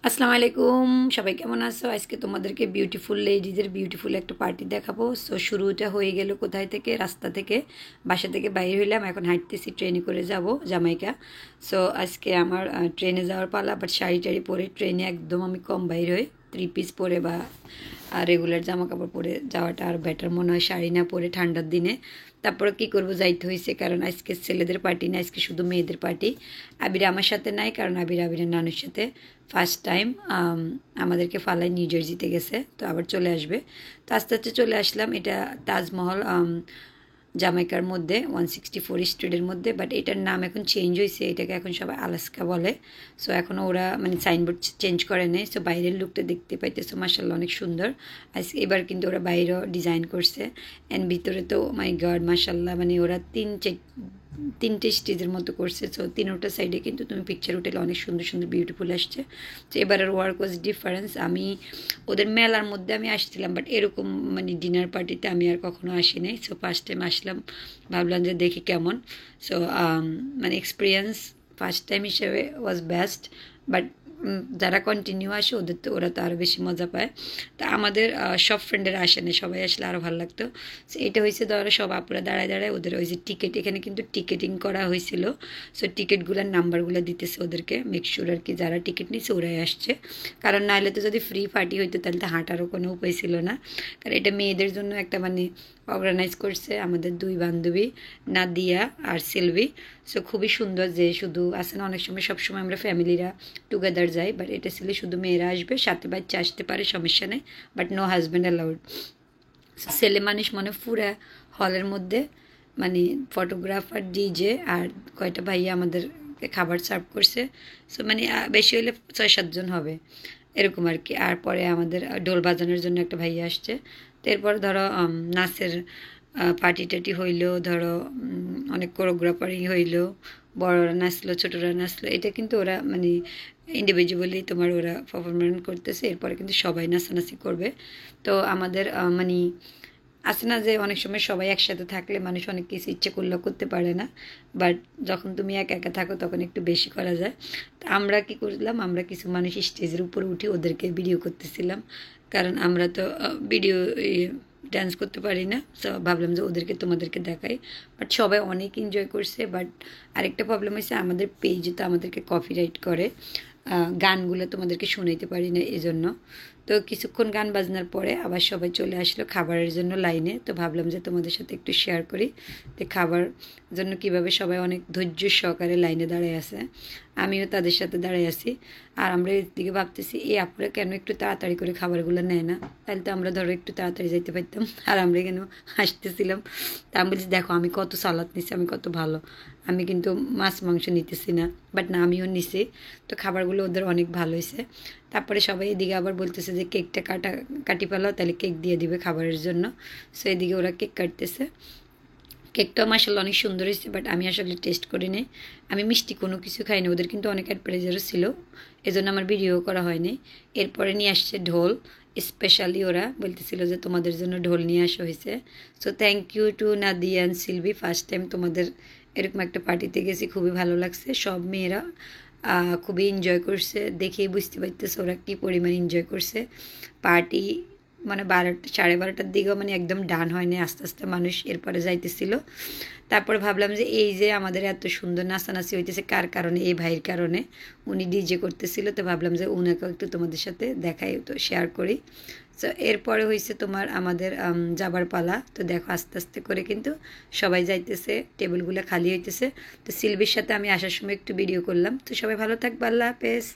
আসসালামু আলাইকুম, সবাই কেমন আছো? আজকে তোমাদেরকে বিউটিফুল লেডিজের বিউটিফুল একটা পার্টি দেখাবো। সো শুরুটা হয়ে গেল কোথায় থেকে? রাস্তা থেকে, বাসা থেকে বাইরে হইলাম, এখন হাঁটতেছি, ট্রেনে করে যাব জামাইকা। সো আজকে আমার ট্রেনে যাওয়ার পালা, বাট শাড়ি টাড়ি পরে ট্রেনে একদম আমি কম বাইর হই। 3 পিস পরে বা রেগুলার জামা কাপড় পরে যাওয়াটা আর বেটার মনে হয়, শাড়ি না পরে ঠান্ডার দিনে। তারপরে কী করবো, যাইতে হয়েছে, কারণ আজকে ছেলেদের পার্টি না, আজকে শুধু মেয়েদের পার্টি। আবির আমার সাথে নাই, কারণ আবিরের নানুর সাথে ফার্স্ট টাইম আমাদেরকে ফালাই নিউ জার্সিতে গেছে, তো আবার চলে আসবে। তো আস্তে আস্তে চলে আসলাম। এটা তাজমহল জামাইকার মধ্যে 164 স্ট্রিটের মধ্যে, বাট এটার নাম এখন চেঞ্জ হয়েছে, এটাকে এখন সবাই আলাস্কা বলে। সো এখনও ওরা মানে সাইনবোর্ড চেঞ্জ করে নেই। সো বাইরের লুকটা দেখতে পাইতেছো, মার্শাল্লাহ অনেক সুন্দর। আজকে এবার কিন্তু ওরা বাইরেও ডিজাইন করছে, অ্যান্ড ভিতরে তো মাই গড মার্শাল্লাহ, মানে ওরা তিনটে স্টেজের মতো করছে। সো তিনোটা সাইডে কিন্তু তুমি পিকচার উঠেলে অনেক সুন্দর সুন্দর বিউটিফুল আসছে। তো এবারের ওয়ার্ক ওয়াজ ডিফারেন্স। আমি ওদের মেলার মধ্যে আমি আসছিলাম, বাট এরকম মানে ডিনার পার্টিতে আমি আর কখনো আসি নাই। সো ফার্স্ট টাইম আসলাম, ভাবলাম যে দেখি কেমন। সো মানে এক্সপিরিয়েন্স ফার্স্ট টাইম হিসেবে ওয়াজ বেস্ট। বাট যারা কন্টিনিউ আসে ওরা তো আরও বেশি মজা পায়। তা আমাদের সব ফ্রেন্ডেরা আসে না, সবাই আসলে আরও ভালো লাগতো। সো এটা হয়েছে ধরো সব আপুরা দাঁড়ায় দাঁড়ায় ওদের ওই যে টিকিট, এখানে কিন্তু টিকিটিং করা হয়েছিল। সো টিকিটগুলোর নাম্বারগুলো দিতেছে ওদেরকে, মেক শিওর আর কি যারা টিকিট নিচ্ছে ওরাই আসছে। কারণ নাহলে তো যদি ফ্রি পার্টি হইতো তাহলে তো হাঁটারও কোনো উপায় ছিল না। কারণ এটা মেয়েদের জন্য একটা মানে অর্গানাইজ করছে আমাদের দুই বান্ধবী, নাদিয়া আর সিলভি। সো খুবই সুন্দর, যে শুধু আসে না অনেক সময়, সবসময় আমরা ফ্যামিলিরা টুগেদার যাই, বাট এটা ছিল শুধু মেয়েরা আসবে, সাথে বাচ্চা আসতে পারে, সমস্যা নেই, বাট নো হাজব্যান্ড অ্যালাউড। ছেলে মানুষ মানে পুরা হলের মধ্যে, মানে ফটোগ্রাফার, ডিজে আর কয়টা ভাইয়া আমাদের খাবার সার্ভ করছে। সো মানে বেশি হলে 6-7 জন হবে এরকম আর কি। আর পরে আমাদের ঢোল বাজানোর জন্য একটা ভাইয়া আসছে। তো এরপর ধরো নাচের পার্টি টাটি হইলো, ধরো অনেক কোরিওগ্রাফারি হইলো, বড়রা নাচলো, ছোটরা নাচলো। এটা কিন্তু ওরা মানে ইন্ডিভিজুয়ালি তোমার ওরা পারফরমেন্স করতেছে, এরপরে কিন্তু সবাই নাচানাচি করবে। তো আমাদের মানে আছে না যে অনেক সময় সবাই একসাথে থাকলে মানুষ অনেক কিছু ইচ্ছে করলেও করতে পারে না, বাট যখন তুমি একা একা থাকো তখন একটু বেশি করা যায়। তো আমরা কি করলাম, আমরা কিছু মানুষ স্টেজের উপরে উঠে ওদেরকে ভিডিও করতেছিলাম, কারণ আমরা তো ভিডিও ডান্স করতে পারি না। তো ভাবলাম যে ওদেরকে তোমাদেরকে দেখাই, বাট সবাই অনেক এনজয় করছে। বাট আরেকটা প্রবলেম হয়েছে, আমাদের পেজে তো আমাদেরকে কপিরাইট করে, গানগুলো তোমাদেরকে শোনাইতে পারি না এজন্য। তো কিছুক্ষণ গান বাজনার পরে আবার সবাই চলে আসলো খাবারের জন্য লাইনে। তো ভাবলাম যে তোমাদের সাথে একটু শেয়ার করি তো খাবার জন্য কীভাবে সবাই অনেক ধৈর্য সহকারে লাইনে দাঁড়ায় আছে, আমিও তাদের সাথে দাঁড়ায় আছি। আর আমরা এদিকে ভাবতেছি এই আপুরা কেন একটু তাড়াতাড়ি করে খাবারগুলো নেয় না, তাহলে তো আমরা ধরো একটু তাড়াতাড়ি যাইতে পারতাম। আর আমরা কেন হাসতেছিলাম। তা আমি বলছি দেখো আমি কত সালাদ নিছি, আমি কত ভালো, আমি কিন্তু মাছ মাংস নিতেছি না, বাট না আমিও নিছি। তো খাবারগুলো ওদের অনেক ভালো হয়েছে। তারপরে সবাই এদিকে আবার বলতেছে যে কেকটা কাটি ফেলাও, তাহলে কেক দিয়ে দিবে খাবারের জন্য। সো এদিকে ওরা কেক কাটতেছে। কেকটাও মাসাল্লাহ অনেক সুন্দর হয়েছে, বাট আমি আসলে টেস্ট করি নাই, আমি মিষ্টি কোনো কিছু খাইনি। ওদের কিন্তু অনেক অ্যাডভার্টাইজারও ছিল, এজন্য আমার ভিডিও করা হয়নি। এরপরে নিয়ে আসছে ঢোল, স্পেশালি ওরা বলতেছিল যে তোমাদের জন্য ঢোল নিয়ে আসা হয়েছে। So thank you to Nadia and Sylvie, first time তোমাদের এরকম একটা পার্টিতে গেছি, খুবই ভালো লাগছে। সব মেয়েরা খুবই এনজয় করছে, দেখেই বুঝতে পারতেছে ওরা কী পরিমাণ এনজয় করছে। পার্টি মানে 12:30 দিকেও মানে একদম ডান হয়নি, আস্তে আস্তে মানুষ এরপরে যাইতেছিল। তারপরে ভাবলাম যে এই যে আমাদের এত সুন্দর নাচানাচি হইতেছে কার কারণে, এই ভাইয়ের কারণে, উনি ডিজে করতেছিল। তো ভাবলাম যে উনাকেও একটু তোমাদের সাথে দেখাই, তো শেয়ার করি। তো এরপরে হয়েছে তোমার আমাদের যাবার পালা। তো দেখো আস্তে আস্তে করে কিন্তু সবাই যাইতেছে, টেবিলগুলো খালি হইতেছে। তো সিলভির সাথে আমি আসার সময় একটু ভিডিও করলাম। তো সবাই ভালো থাকবে, আল্লাহ হাফেজ।